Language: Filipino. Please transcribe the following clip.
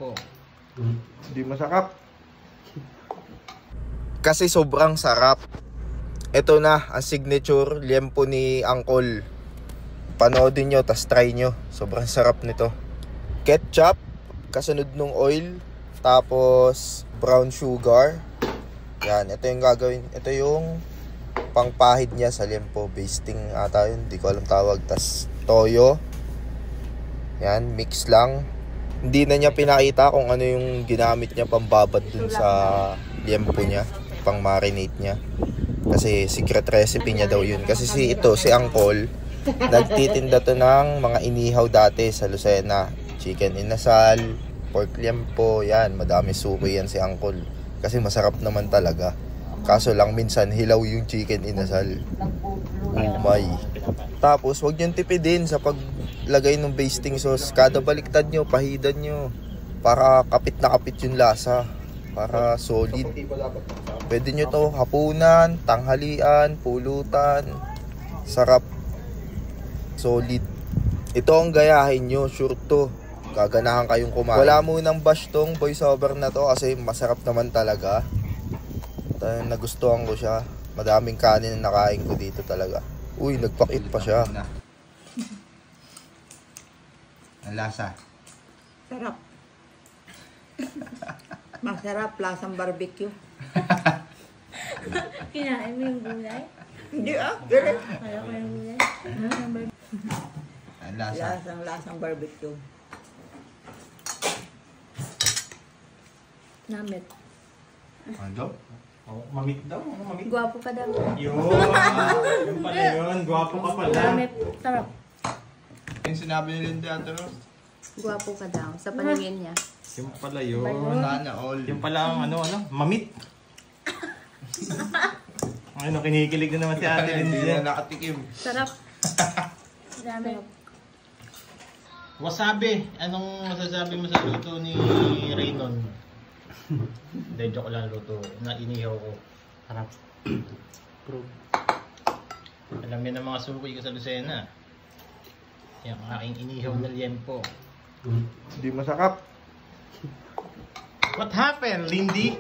liempo. Hindi masarap. Kasi sobrang sarap. Ito na ang signature liempo ni Uncle. Panoodin nyo, tas try nyo. Sobrang sarap nito. Ketchup, kasunod nung oil, tapos brown sugar. Yan, ito yung gagawin. Ito yung pangpahid niya sa liempo. Basting ata yun, di ko alam tawag. Tas toyo. Yan, mix lang. Hindi na niya pinakita kung ano yung ginamit niya pambabad dun sa liempo niya, pang marinate niya. Kasi secret recipe niya daw yun. Kasi si Uncle, nagtitinda to ng mga inihaw dati sa Lucena. Chicken inasal, pork liempo, yan. Madami suki yan si Uncle. Kasi masarap naman talaga. Kaso lang minsan hilaw yung chicken inasal. Umay. Tapos wag niyong tipidin sa paglagay ng basting sauce. Kada baliktad nyo, pahidan nyo. Para kapit na kapit yung lasa. Para solid. Pwede nyo to hapunan, tanghalian, pulutan. Sarap. Solid. Ito ang gayahin nyo, sure to. Gaganahan kayong kumain. Wala munang bash tong voiceover na to kasi masarap naman talaga. Nagustuhan ko siya. Madaming kanin na nakain ko dito talaga. Uy, nagpakit pa siya. Ang lasa. Sarap. Masarap, lasang barbecue. Kinain mo yung gulay? Hindi ganun. Kala ko yung gulay. Ang lasa. Lasang barbecue. Namit. Ano? Oh, mamit daw. Mamit. Gwapo ka daw. Yun pala yun. Gwapo ka pala. Namit. Sarap. Yung sinabi ni Linda Atros. Gwapo ka daw. Sa paningin niya. Yung pala yun. Sana all. Yung pala ang mamit. Ano, kinikilig na naman si Ate Hindi Linda. na nakatikim. Sarap. Namit. Wasabi, anong masasabi mo sa luto ni Raynon? Hindi, joke lang luto na inihaw ko. Harap. Alam niyo ng mga suki ko sa Lucena. Yung aking inihaw na liempo. Hindi masarap. What happened, Lindy?